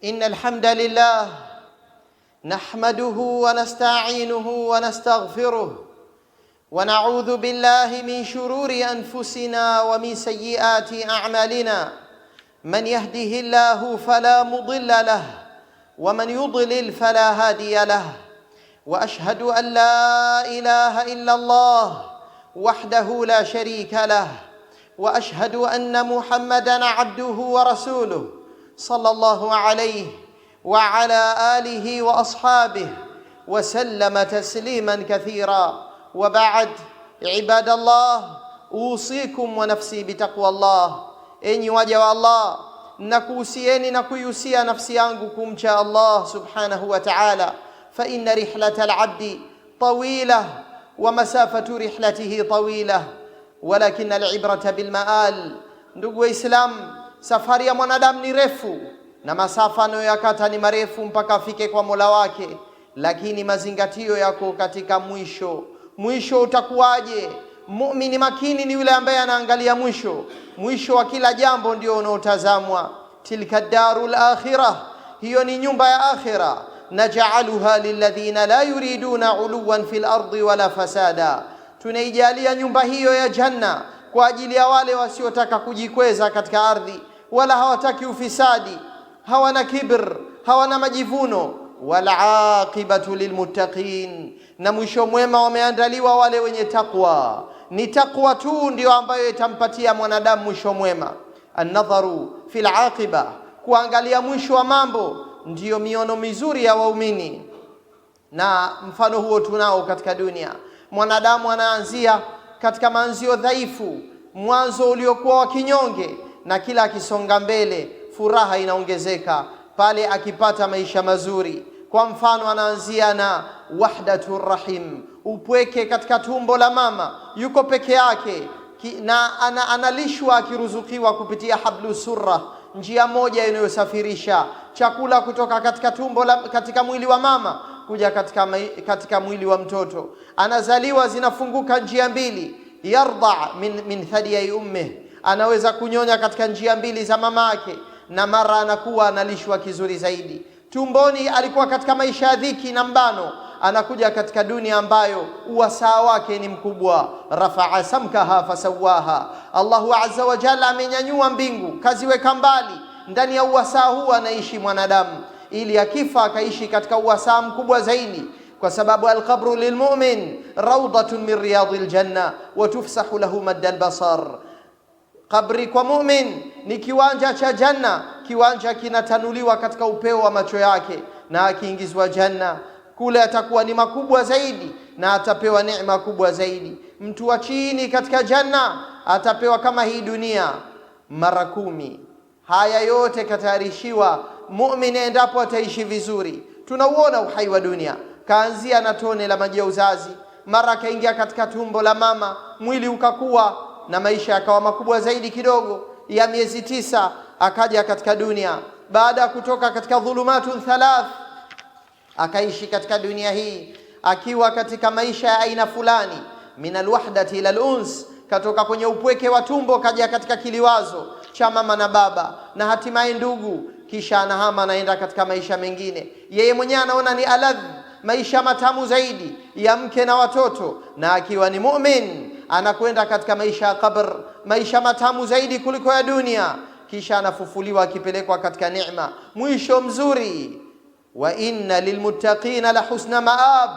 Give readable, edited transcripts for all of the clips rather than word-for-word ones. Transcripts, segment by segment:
إن الحمد لله نحمده ونستعينه ونستغفره ونعوذ بالله من شرور أنفسنا ومن سيئات أعمالنا. من يهده الله فلا مضل له ومن يضلل فلا هادي له. وأشهد أن لا إله إلا الله وحده لا شريك له، وأشهد أن محمدًا عبده ورسوله صلى الله عليه وعلى آله وأصحابه وسلم تسليما كثيرا. وبعد، عباد الله، أوصيكم ونفسي بتقوى الله. Enyi waja wa Allah, nakuhusieni na kuihusia nafsi yangu kumcha Allah subhanahu wa ta'ala. Fa inna rihlata al-abdi tawila wa masafatu rihlatihi tawila walakin al-ibrata bil ma'al. Ndugu Waislamu, safari ya mwanadamu ni refu na masafa anayoyakata ni marefu mpaka afike kwa Mola wake, lakini mazingatio yako katika mwisho. Mwisho utakuwaje? Muumini makini ni yule ambaye anaangalia mwisho. Mwisho wa kila jambo ndio unaotazamwa. Tilka darul akhirah, hiyo ni nyumba ya akhira. Naj'aluha lilladhina la yuriduna uluwan fil ardi wala fasada, tunaijalia nyumba hiyo ya janna kwa ajili ya wale wasiotaka kujikweza katika ardhi, wala hawataki ufisadi, hawana kibr, hawana majivuno. Wal aqibatu lilmuttaqin, na mwisho mwema wameandaliwa wale wenye takwa. Ni takwa tu ndio ambayo itampatia mwanadamu mwisho mwema. An-nadharu fil aqiba, kuangalia mwisho wa mambo ndiyo miono mizuri ya waumini, na mfano huo tunao katika dunia. Mwanadamu anaanzia katika manzio dhaifu, mwanzo uliokuwa wa kinyonge, na kila akisonga mbele furaha inaongezeka pale akipata maisha mazuri. Kwa mfano, anaanzia na wahdatur rahim, upweke katika tumbo la mama, yuko peke yake na analishwa akiruzukiwa kupitia hablu surra, njia moja inayosafirisha chakula kutoka katika katika mwili wa mama kuja katika mwili wa mtoto. Anazaliwa, zinafunguka njia mbili, yarda min thadiyai ummih, anaweza kunyonya katika njia mbili za mama yake, na mara anakuwa analishwa kizuri zaidi. Tumboni alikuwa katika maisha ya dhiki na mbano, anakuja katika dunia ambayo uwasaa wake ni mkubwa. Rafa'a samkaha fasawaha, Allahu azza wa jalla amenyanyua mbingu kaziweka mbali. Ndani ya uwasaa huu anaishi mwanadamu, ili akifa akaishi katika uwasaa mkubwa zaidi, kwa sababu alqabru lilmu'min rawdatun min riyadil janna wa tufsahu lahu madda albasar. Kabri kwa mu'min ni kiwanja cha janna, kiwanja kinatanuliwa katika upeo wa macho yake, na akiingizwa janna kule atakuwa ni makubwa zaidi na atapewa neema kubwa zaidi. Mtu wa chini katika janna atapewa kama hii dunia mara 10. Haya yote katayarishiwa muumini endapo ataishi vizuri. Tunauona uhai wa dunia, kaanzia na tone la maji ya uzazi, mara kaingia katika tumbo la mama, mwili ukakuwa na maisha yakawa makubwa zaidi kidogo. Ya miezi 9 akaja katika dunia. Baada ya kutoka katika dhulumatun thalath, akaishi katika dunia hii akiwa katika maisha ya aina fulani, min alwahdati ila aluns, katoka kwenye upweke wa tumbo kaja katika kiliwazo cha mama na baba na hatimaye ndugu, kisha anahama anaenda katika maisha mengine. Yeye mwenyewe anaona ni aladh, maisha matamu zaidi ya mke na watoto, na akiwa ni mu'min anakwenda katika maisha ya qabr, maisha matamu zaidi kuliko ya dunia, kisha anafufuliwa akipelekwa katika neema, mwisho mzuri. Wa inna lilmuttaqina la husna maab,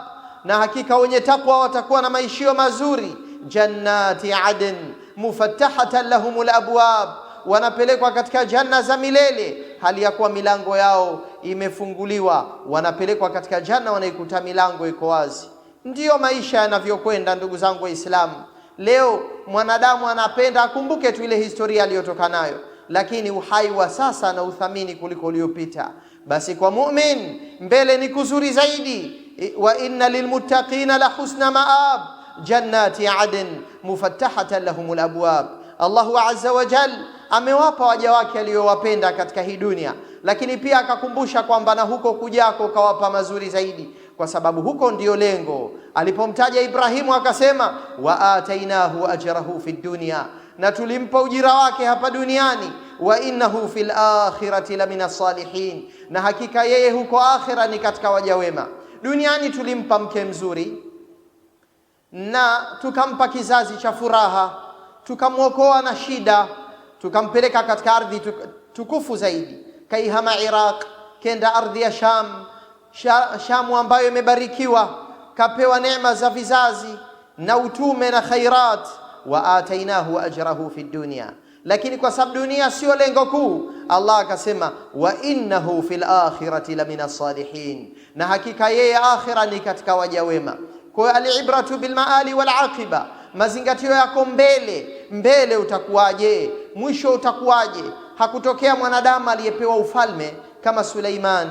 na hakika wenye takwa watakuwa na maishio mazuri. Jannati adn mufattahatan lahumul abwab, wanapelekwa katika janna za milele hali ya kuwa milango yao imefunguliwa. Wanapelekwa katika janna wanaikuta milango iko wazi. Ndiyo maisha yanavyokwenda, ndugu zangu Waislamu. Leo mwanadamu anapenda akumbuke tu ile historia aliyotoka nayo, lakini uhai wa sasa na uthamini kuliko uliopita. Basi kwa mu'min mbele ni kuzuri zaidi. Wa inna lilmuttaqina la husna maab, jannati adn mufattahatan lahumul abwab. Allahu azza wa jalla amewapa waja wake aliyowapenda katika hii dunia, lakini pia akakumbusha kwamba na huko kujako kawapa mazuri zaidi, kwa sababu huko ndio lengo. Alipomtaja Ibrahimu akasema wa atainahu ajrahu fi dunya, na tulimpa ujira wake hapa duniani. wa innahu fil akhirati lamina salihin, na hakika yeye huko akhira ni katika waja wema. Duniani tulimpa mke mzuri na tukampa kizazi cha furaha, tukamwokoa na shida, tukampeleka katika ardhi tukufu zaidi, kaihama Iraq, kenda ardhi ya Shamu ambayo imebarikiwa, kapewa neema za vizazi na utume na khairat, wa atainahu ajrahu fi dunya. Lakini kwa sababu dunia sio lengo kuu, Allah akasema wa innahu fil akhirati lamina salihin, na hakika yeye akhira ni katika waja wema. Kwa alibratu bil maali wal aqiba, mazingatio yako mbele utakuwaje, mwisho utakuwaje. Hakutokea mwanadamu aliyepewa ufalme kama Suleiman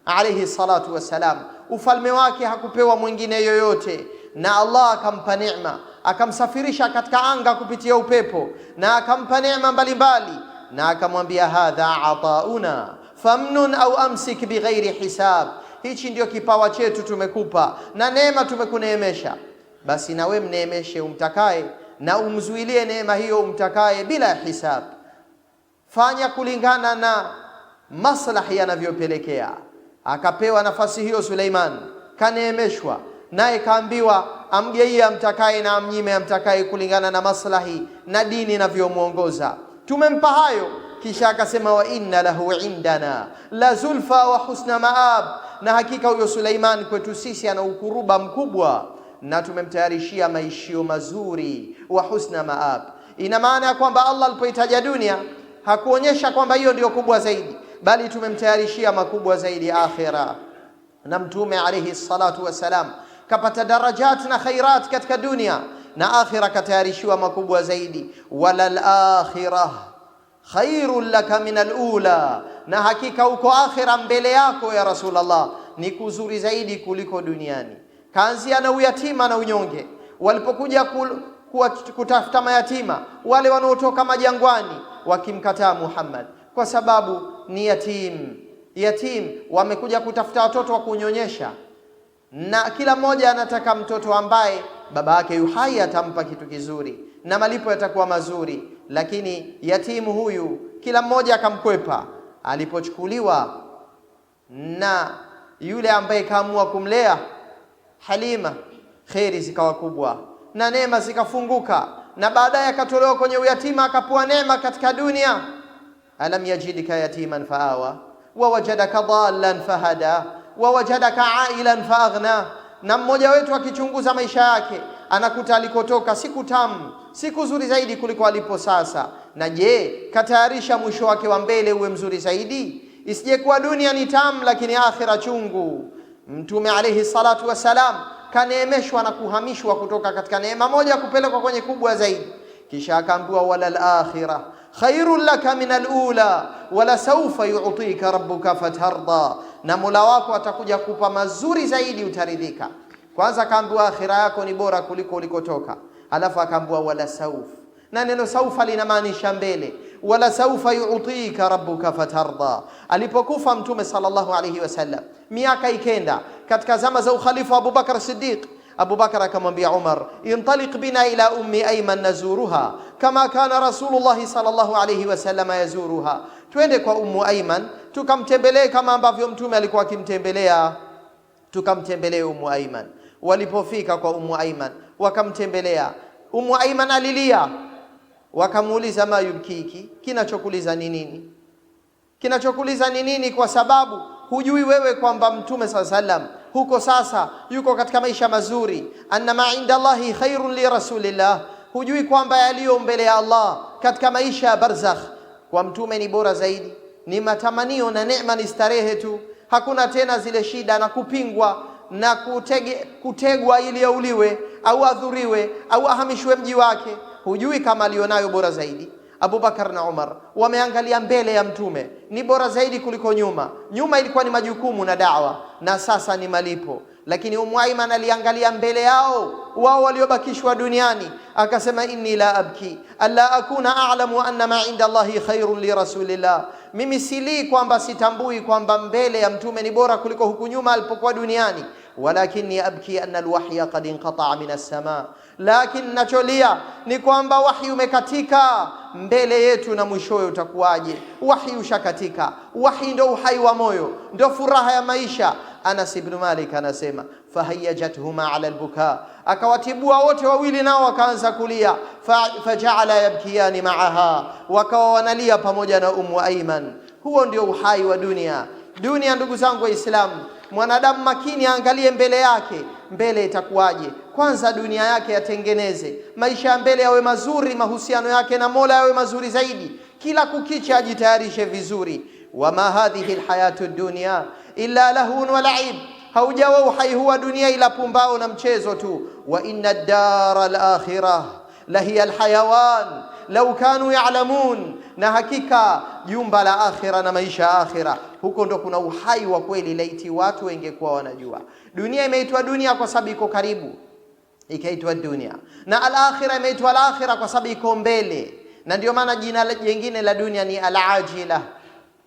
alayhi salatu wassalam. Ufalme wake hakupewa mwingine yoyote, na Allah akampa neema, akamsafirisha katika anga kupitia upepo, na akampa neema mbalimbali, na akamwambia hadha atauna famnun au amsik bighairi hisab, hichi ndio kipawa chetu tumekupa na neema tumekuneemesha, basi na wewe mneemeshe umtakaye na umzuilie neema hiyo umtakaye bila hisab. Fanya kulingana na maslahi yanavyopelekea. Akapewa nafasi hiyo Suleiman, kaneemeshwa, naye kaambiwa amgeie amtakaye na amnyime amtakaye kulingana na maslahi na dini inavyomuongoza. Tumempa hayo, kisha akasema wa inna lahu indana la zulfa wa husna maab, na hakika huyo Suleiman kwetu sisi ana ukuruba mkubwa na tumemtayarishia maishio mazuri wa husna maab. Ina maana ya kwamba Allah alipoitaja dunia hakuonyesha kwamba hiyo ndio kubwa zaidi, bali tumemtayarishia makubwa zaidi akhira. Na Mtume alayhi salatu wasalam kapata darajat na khairat katika dunia, na akhira katayarishiwa makubwa zaidi. Walal akhirah khairul laka min alula, na hakika uko akhira mbele yako ya Rasulullah ni kuzuri zaidi kuliko duniani. Kaanzia na uyatima na unyonge. Walipokuja kutafuta mayatima wale wanaotoka majangwani, wakimkataa Muhammad kwa sababu ni yatim, wamekuja kutafuta watoto wa kunyonyesha, na kila mmoja anataka mtoto ambaye baba yake yuhai atampa kitu kizuri na malipo yatakuwa mazuri. Lakini yatimu huyu kila mmoja akamkwepa. Alipochukuliwa na yule ambaye kaamua kumlea Halima, kheri zikawa kubwa na neema zikafunguka, na baadaye akatolewa kwenye uyatima akapewa neema katika dunia. Alam yajidika yatiman faawa wa wajadaka dhallan fahada wa wajadaka ailan faaghna. Na mmoja wetu akichunguza maisha yake anakuta alikotoka siku tamu, siku nzuri zaidi kuliko alipo sasa. Na je, katayarisha mwisho wake wa mbele uwe mzuri zaidi? Isije kuwa dunia ni tamu lakini akhira chungu. Mtume alayhi salatu wasalam kaneemeshwa na kuhamishwa kutoka katika neema moja kupelekwa kwenye kubwa zaidi, kisha akaambiwa walal akhirah khairul laka min alula wala sawfa yu'tika rabbuka fatarda, na Mola wako atakuja kupa mazuri zaidi utaridhika. Kwanza akaambiwa akhira yako ni bora kuliko ulikotoka, alafu akaambiwa wala sawf, na neno sawfa linamaanisha mbele. Wala sawfa yu'tika rabbuka fatarda. Alipokufa Mtume sallallahu alayhi wasallam, miaka ikenda, katika zama za ukhalifa wa Abu Bakar Siddiq, Abu Bakar akamwambia Umar, intaliq bina ila ummi Ayman nazuruha kama kana Rasulullah sallallahu alayhi wasallam yazuruha, twende kwa Ummu Ayman tukamtembelee kama ambavyo Mtume alikuwa akimtembelea. Tukamtembelee Ummu Ayman. Walipofika kwa Ummu Ayman wakamtembelea, Ummu Ayman alilia. Wakamuuliza ma yubkiki, kinachokuliza ni nini? Kinachokuliza ni nini? Kwa sababu hujui wewe kwamba Mtume sallam huko sasa yuko katika maisha mazuri, anna ma inda Allahi khairun li rasulillah. Hujui kwamba yaliyo mbele ya Allah katika maisha ya barzakh kwa Mtume ni bora zaidi, ni matamanio na neema, ni starehe tu. Hakuna tena zile shida na kupingwa na kutegwa ili auliwe au adhuriwe au ahamishwe mji wake. Hujui kama alionayo bora zaidi. Abu Bakar na Umar wameangalia mbele ya Mtume, ni bora zaidi kuliko nyuma. Nyuma ilikuwa ni majukumu na da'wa, na sasa ni malipo. Lakini Ummu Ayman aliangalia mbele yao, wao waliobakishwa duniani, akasema inni la abki alla akuna a'lamu anna ma inda Allahi khairun li rasulillah. Mimi sili kwamba sitambui kwamba mbele ya Mtume ni bora kuliko huku nyuma alipokuwa duniani. walakinni abki anna alwahya qad inqata'a min as-samaa, lakini nacholia ni kwamba wahi umekatika mbele yetu na mwishowe utakuwaje? Wahi ushakatika. Wahi ndio uhai wa moyo, ndio furaha ya maisha. Anas ibn Malik anasema fahayajathuma ala albuka, akawatibua wote wawili nao wakaanza kulia. Faja'ala yabkiyani ma'aha, wakawa wanalia pamoja na Ummu Ayman. Huo ndio uhai wa dunia. Dunia, ndugu zangu Waislamu, mwanadamu makini aangalie mbele yake, mbele itakuwaje. Kwanza dunia yake yatengeneze, maisha ya mbele yawe mazuri, mahusiano yake na Mola yawe mazuri zaidi, kila kukicha ajitayarishe vizuri. Wama hadhihi alhayatu dunya illa lahun wa la'ib, haujawa uhai huwa dunia ila pumbao na mchezo tu. Wa inna ad-dara al-akhirah lahiya alhayawan law kanu ya'lamun, na hakika jumba la akhira na maisha ya akhira, huko ndo kuna uhai wa kweli, laiti watu wengekuwa wanajua. Dunia imeitwa dunia kwa sababu iko karibu, ikaitwa dunia, na al-akhira imeitwa al-akhira kwa sababu iko mbele, na ndio maana jina jingine la dunia ni al-ajila,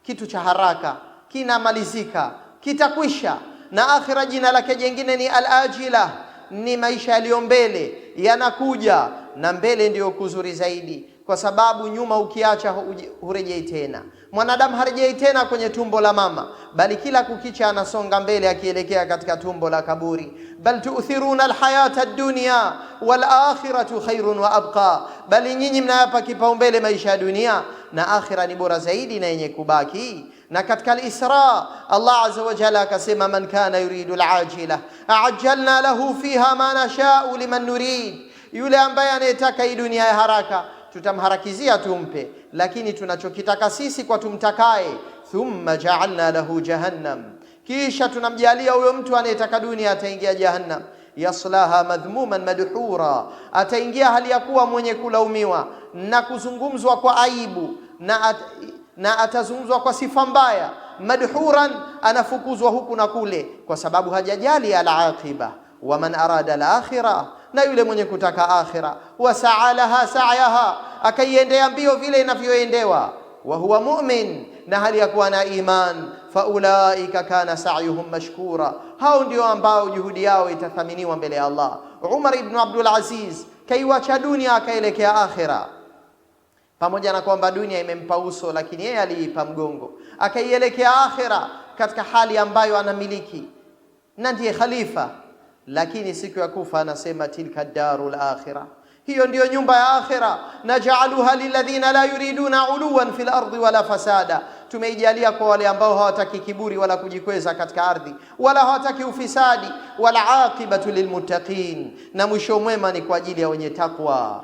kitu cha haraka, kinamalizika, kitakwisha. Na akhira jina lake jingine ni al-ajila, ni maisha yaliyo mbele, yanakuja, na mbele ndio kuzuri zaidi, kwa sababu nyuma ukiacha hurejei tena. Mwanadamu harejei tena kwenye tumbo la mama, bali kila kukicha anasonga mbele akielekea katika tumbo la kaburi. Bal tu'thiruna alhayata ad-dunya wal akhiratu khairun wa abqa, bali nyinyi mnayapa kipaumbele maisha ya dunia na akhira ni bora zaidi na yenye kubaki. Na katika al-Isra Allah azza wa jalla akasema, man kana yuridu al-ajila a'ajjalna lahu fiha ma nasha'u liman nurid, yule ambaye anayetaka hii dunia ya haraka tutamharakizia tumpe, lakini tunachokitaka sisi kwa tumtakaye. Thumma ja'alna lahu jahannam, kisha tunamjalia huyo mtu anayetaka dunia ataingia jahannam. Yaslaha madhmuman madhura, ataingia hali ya kuwa mwenye kulaumiwa na kuzungumzwa kwa aibu, na atazungumzwa kwa sifa mbaya. Madhuran, anafukuzwa huku na kule kwa sababu hajajali al-aqiba. Wa man arada al-akhirah, na yule mwenye kutaka akhira, wasa'alaha sa'yaha, akaiendea mbio vile inavyoendewa, wa huwa mu'min, na hali ya kuwa na iman, faulaika kana sa'yuhum mashkura, hao ndio ambao juhudi yao itathaminiwa mbele ya Allah. Umar ibn Abdul Aziz kaiwacha dunia akaelekea akhira, pamoja na kwamba dunia imempa uso, lakini yeye aliipa mgongo, akaielekea akhira katika hali ambayo anamiliki na ndiye khalifa. Lakini siku ya kufa anasema, tilka darul akhirah, hiyo ndiyo nyumba ya akhira. Naj'aluha lilladhina la yuriduna uluwan fil ardi wala fasada, tumeijalia kwa wale ambao hawataki kiburi wala kujikweza katika ardhi, wala hawataki ufisadi. Wala aqibatu lilmuttaqin, na mwisho mwema ni kwa ajili ya wenye takwa.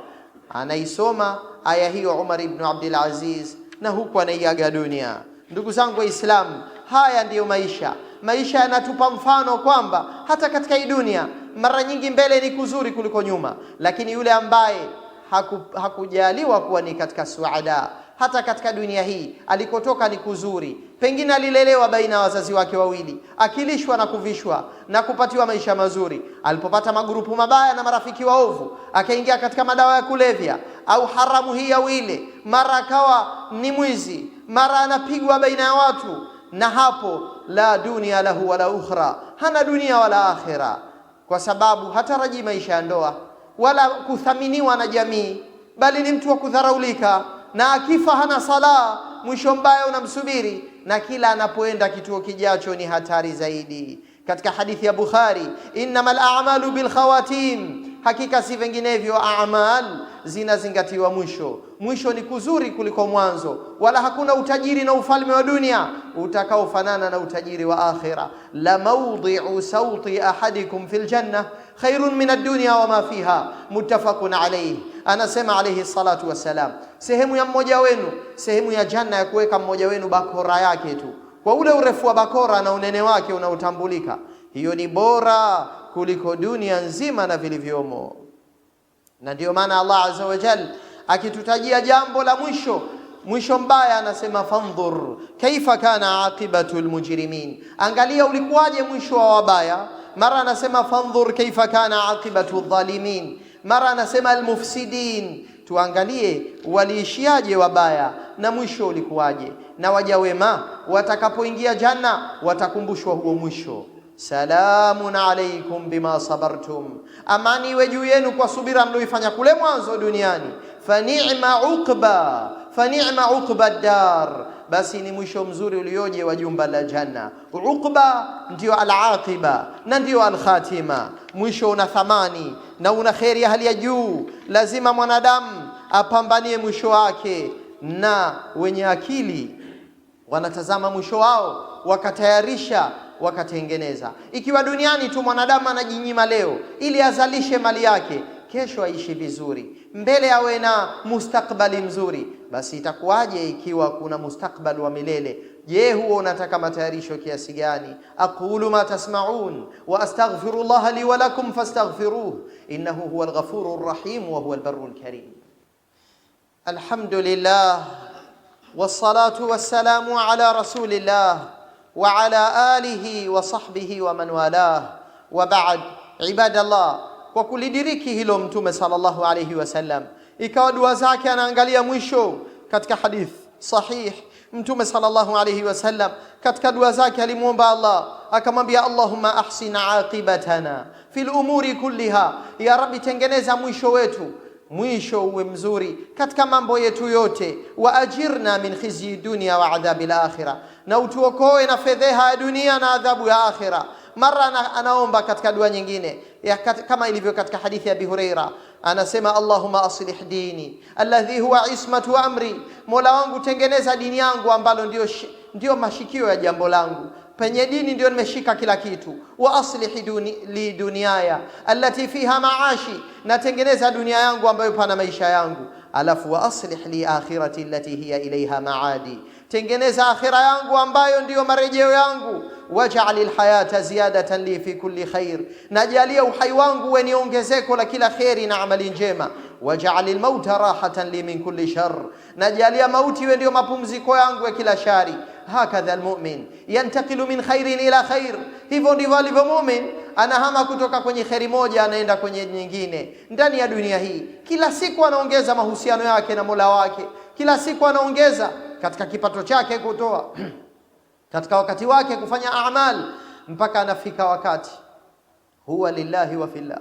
Anaisoma aya hiyo Umar ibn Abdul Aziz, na huku anaiaga dunia. Ndugu zangu Waislamu, haya ndiyo maisha. Maisha yanatupa mfano kwamba hata katika hii dunia mara nyingi mbele ni kuzuri kuliko nyuma, lakini yule ambaye hakujaliwa kuwa ni katika suada, hata katika dunia hii alikotoka ni kuzuri, pengine alilelewa baina ya wazazi wake wawili, akilishwa na kuvishwa na kupatiwa maisha mazuri. Alipopata magurupu mabaya na marafiki waovu, akaingia katika madawa ya kulevya au haramu hii ya wile, mara akawa ni mwizi, mara anapigwa baina ya watu, na hapo la dunia lahu wala ukhra, hana dunia wala akhira, kwa sababu hataraji maisha ya ndoa wala kuthaminiwa na jamii, bali ni mtu wa kudharaulika, na akifa hana sala, mwisho mbaya unamsubiri, na kila anapoenda kituo kijacho ni hatari zaidi. Katika hadithi ya Bukhari, innamal a'malu bil khawatim, hakika si vinginevyo a'mal zinazingatiwa mwisho. Mwisho ni kuzuri kuliko mwanzo, wala hakuna utajiri na ufalme wa dunia utakaofanana na utajiri wa akhira. La mawdi'u sawti ahadikum fil janna khairun min ad-dunya wa ma fiha, muttafaqun alayhi. Anasema alayhi salatu wassalam, sehemu ya mmoja wenu, sehemu ya janna ya kuweka mmoja wenu bakora yake tu, kwa ule urefu wa bakora na unene wake unaotambulika, hiyo ni bora kuliko dunia nzima na vilivyomo. Na ndio maana Allah azza wa jalla akitutajia jambo la mwisho mbaya, anasema fandhur kaifa kana aqibatu almujrimin, angalia ulikuwaje mwisho wa wabaya. Mara anasema fandhur kaifa kana aqibatu adh-dhalimin, mara anasema almufsidin, tuangalie waliishiaje wabaya na mwisho ulikuwaje. Na waja wema watakapoingia janna watakumbushwa huo mwisho, salamun alaykum bima sabartum, amani iwe juu yenu kwa subira mlioifanya kule mwanzo duniani. Fa ni'ma uqba dar, basi ni mwisho mzuri ulioje wa jumba la janna. Uqba ndio al-aqiba na ndio al-khatima, mwisho una thamani na una kheri ya hali ya juu. Lazima mwanadamu apambanie mwisho wake, na wenye akili wanatazama mwisho wao, wakatayarisha, wakatengeneza. Ikiwa duniani tu mwanadamu anajinyima leo ili azalishe mali yake, kesho aishi vizuri, mbele awe na mustakbali mzuri, basi itakuwaje ikiwa kuna mustakbali wa milele? Je, huo unataka matayarisho kiasi gani? Aqulu ma tasma'un wa astaghfirullah li wa lakum fastaghfiruhu innahu huwal ghafurur rahim wa huwal barrul karim. Alhamdulillah wassalatu wassalamu ala rasulillah wa ala alihi wa sahbihi wa man walah, wa ba'd. Ibadallah, kwa kulidiriki hilo Mtume sallallahu alayhi wasallam, ikawa dua zake anaangalia mwisho. Katika hadith sahih, Mtume sallallahu alayhi wasallam katika dua zake alimuomba Allah, akamwambia Allahumma ahsin aqibatana fil umuri kulliha, ya Rabbi tengeneza mwisho wetu, mwisho uwe mzuri katika mambo yetu yote. Wa ajirna min khizyi dunya wa adhabil akhirah, na utuokoe na fedheha ya dunia na adhabu ya akhirah. Mara anaomba katika dua nyingine kama ilivyo katika hadithi ya Abi Huraira, anasema Allahumma aslih dini alladhi huwa ismatu amri, Mola wangu tengeneza dini yangu ambalo ndio mashikio ya jambo langu, penye dini ndio nimeshika kila kitu. Wa aslih li dunyaya allati fiha maashi, na tengeneza dunia yangu ambayo pana maisha yangu. Alafu wa aslih li akhirati allati hiya ilaiha maadi, tengeneza akhira yangu ambayo ndiyo marejeo yangu. Waj'al alhayata ziyadatan li fi kulli khair, najalia uhai wangu uwe ni ongezeko la kila khairi na amali njema. Waj'al almauta rahatan li min kulli shar, najalia mauti iwe ndio mapumziko yangu ya kila shari. Hakadha almu'min yantaqilu min khairin ila khair, hivyo ndivyo alivyo mu'min, anahama kutoka kwenye khairi moja anaenda kwenye nyingine ndani ya dunia hii. Kila siku anaongeza mahusiano yake na Mola wake, kila siku anaongeza katika kipato chake kutoa, katika wakati wake kufanya a'mal, mpaka anafika wakati huwa lillahi wa fillah,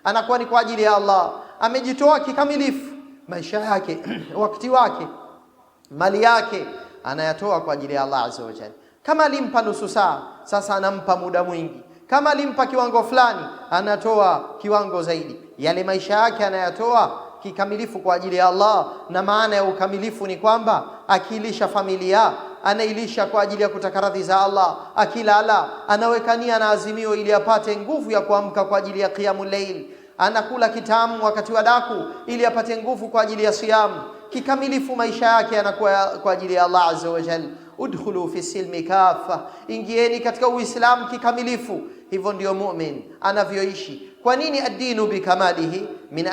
anakuwa ni kwa ajili ya Allah, amejitoa kikamilifu. Maisha yake, wakati wake, mali yake anayatoa kwa ajili ya Allah azza wa jalla. Kama alimpa nusu saa, sasa anampa muda mwingi. Kama alimpa kiwango fulani, anatoa kiwango zaidi. Yale maisha yake anayatoa kikamilifu kwa ajili ya Allah. Na maana ya ukamilifu ni kwamba akilisha familia, anailisha kwa ajili ya kutaka radhi za Allah. Akilala, anaweka nia na azimio ili apate nguvu ya kuamka kwa ajili ya qiyamul layl. Anakula kitamu wakati wa daku ili apate nguvu kwa ajili ya siyamu. Kikamilifu maisha yake yanakuwa kwa ajili ya Allah azza wa jalla. Udkhulu fi silmi kafa, ingieni katika Uislamu kikamilifu. Hivyo ndio mu'min anavyoishi. Kwa nini ad-dinu bikamalihi? Min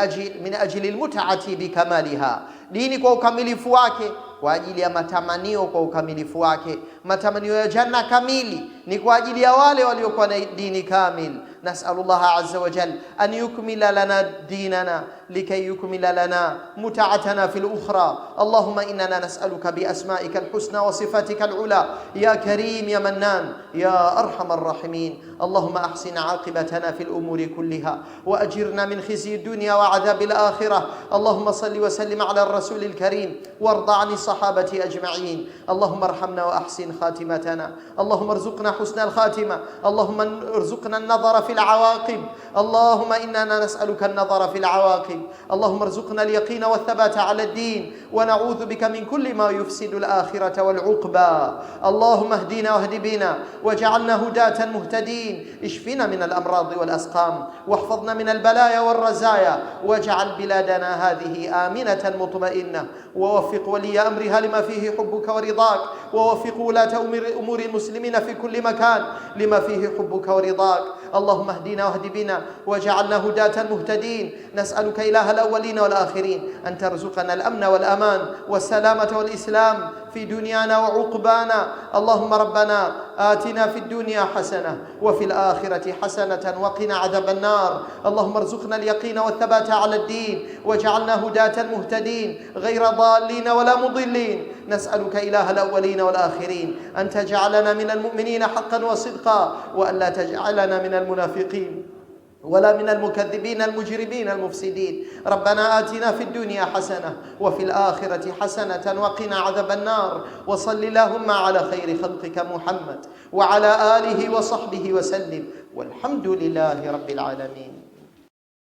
ajli al-mut'ati bikamaliha, dini kwa ukamilifu wake, kwa ajili ya matamanio kwa ukamilifu wake. Matamanio ya janna kamili ni kwa ajili ya wale waliokuwa na dini kamil. Nas'alullah azza wa jalla an yukmila lana dinana likay yukmila lana mut'atana fil ukhra. Allahumma innana nas'aluka bi asma'ika al-husna wa sifatika al-ula, ya karim ya mannan ya arhamar rahimin. Allahumma ahsin 'aqibatana fil umuri kulliha wa ajirna min khizyi ad-dunya wa 'adhabil akhirah. Allahumma salli wa sallim 'ala ar-rasul al-karim warda 'ani الصحابة أجمعين. اللهم ارحمنا وأحسن خاتمتنا. اللهم ارزقنا حسن الخاتمة. اللهم ارزقنا النظر في العواقب. اللهم إننا نسألك النظر في العواقب. اللهم ارزقنا اليقين والثبات على الدين، ونعوذ بك من كل ما يفسد الآخرة والعقبى. اللهم اهدنا واهد بنا واجعلنا هداة مهتدين. اشفنا من الأمراض والأسقام، واحفظنا من البلايا والرزايا، واجعل بلادنا هذه آمنة مطمئنة، ووفق ولي أمرها لما فيه حبك ورضاك، ووفق ولاة أمور المسلمين في كل مكان لما فيه حبك ورضاك. اللهم اهدنا واهد بنا واجعلنا هداة مهتدين. نسألك إله الأولين والآخرين أن ترزقنا الأمن والأمان والسلامة والإسلام في دنيانا وعقبانا. اللهم ربنا آتنا في الدنيا حسنة وفي الآخرة حسنة وقنا عذاب النار. اللهم ارزقنا اليقين والثبات على الدين، واجعلنا هداة مهتدين غير ضالين ولا مضلين. نسألك إله الأولين والآخرين أن تجعلنا من المؤمنين حقا وصدقا، وأن لا تجعلنا من المنافقين ولا من المكذبين المجرمين المفسدين. ربنا آتنا في الدنيا حسنة وفي الآخرة حسنة وقنا عذاب النار. وصل اللهم على خير خلقك محمد وعلى آله وصحبه وسلم، والحمد لله رب العالمين.